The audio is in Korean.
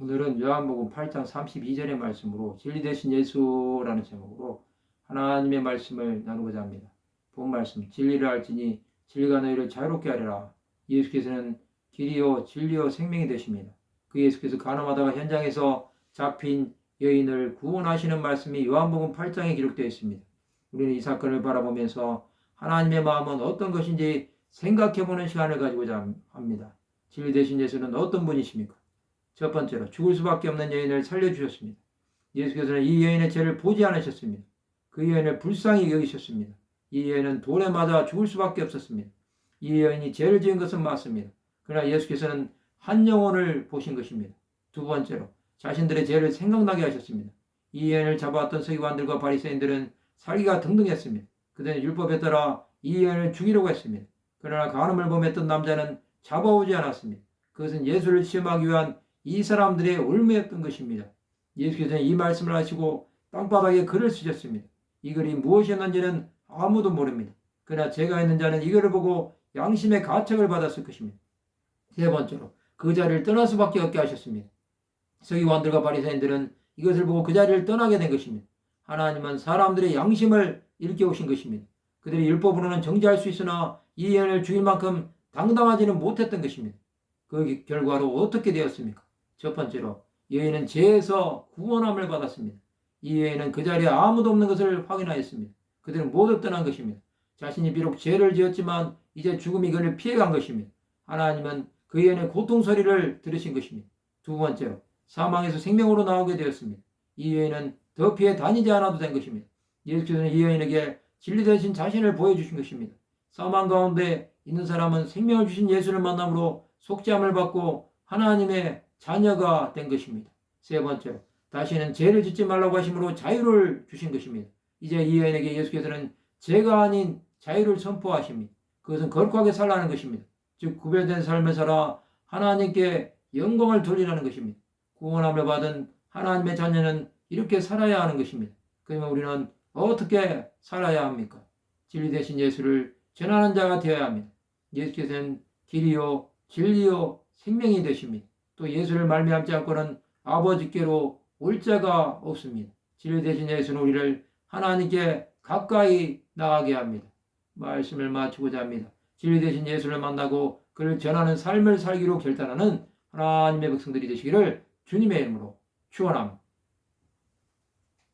오늘은 요한복음 8장 32절의 말씀으로 진리 되신 예수라는 제목으로 하나님의 말씀을 나누고자 합니다. 본 말씀, 진리를 알지니 진리가 너희를 자유롭게 하리라. 예수께서는 길이요 진리요 생명이 되십니다. 그 예수께서 간음하다가 현장에서 잡힌 여인을 구원하시는 말씀이 요한복음 8장에 기록되어 있습니다. 우리는 이 사건을 바라보면서 하나님의 마음은 어떤 것인지 생각해보는 시간을 가지고자 합니다. 진리 되신 예수는 어떤 분이십니까? 첫 번째로 죽을 수밖에 없는 여인을 살려주셨습니다. 예수께서는 이 여인의 죄를 보지 않으셨습니다. 그 여인을 불쌍히 여기셨습니다. 이 여인은 돌에 맞아 죽을 수밖에 없었습니다. 이 여인이 죄를 지은 것은 맞습니다. 그러나 예수께서는 한 영혼을 보신 것입니다. 두 번째로 자신들의 죄를 생각나게 하셨습니다. 이 여인을 잡아왔던 서기관들과 바리새인들은 살기가 등등했습니다. 그들은 율법에 따라 이 여인을 죽이려고 했습니다. 그러나 간음을 범했던 남자는 잡아오지 않았습니다. 그것은 예수를 시험하기 위한 이 사람들의 올무였던 것입니다. 예수께서는 이 말씀을 하시고 땅바닥에 글을 쓰셨습니다. 이 글이 무엇이었는지는 아무도 모릅니다. 그러나 죄가 있는 자는 이 글을 보고 양심의 가책을 받았을 것입니다. 세 번째로 그 자리를 떠날 수밖에 없게 하셨습니다. 서기관들과 바리새인들은 이것을 보고 그 자리를 떠나게 된 것입니다. 하나님은 사람들의 양심을 일깨우신 것입니다. 그들이 율법으로는 정죄할 수 있으나 이 여인을 죽일 만큼 당당하지는 못했던 것입니다. 그 결과로 어떻게 되었습니까? 첫 번째로 여인은 죄에서 구원함을 받았습니다. 이 여인은 그 자리에 아무도 없는 것을 확인하였습니다. 그들은 모두 떠난 것입니다. 자신이 비록 죄를 지었지만 이제 죽음이 그를 피해간 것입니다. 하나님은 그 여인의 고통 소리를 들으신 것입니다. 두 번째로 사망에서 생명으로 나오게 되었습니다. 이 여인은 더 피해 다니지 않아도 된 것입니다. 예수께서는 이 여인에게 진리 되신 자신을 보여주신 것입니다. 사망 가운데 있는 사람은 생명을 주신 예수를 만남으로 속죄함을 받고 하나님의 자녀가 된 것입니다. 세 번째로 다시는 죄를 짓지 말라고 하심으로 자유를 주신 것입니다. 이제 이 여인에게 예수께서는 죄가 아닌 자유를 선포하십니다. 그것은 거룩하게 살라는 것입니다. 즉 구별된 삶을 살아 하나님께 영광을 돌리라는 것입니다. 구원함을 받은 하나님의 자녀는 이렇게 살아야 하는 것입니다. 그러면 우리는 어떻게 살아야 합니까? 진리 되신 예수를 전하는 자가 되어야 합니다. 예수께서는 길이요 진리요 생명이 되십니다. 또 예수를 말미암지 않고는 아버지께로 올 자가 없습니다. 진리 되신 예수는 우리를 하나님께 가까이 나가게 합니다. 말씀을 마치고자 합니다. 진리 되신 예수를 만나고 그를 전하는 삶을 살기로 결단하는 하나님의 백성들이 되시기를 주님의 이름으로 축원합니다.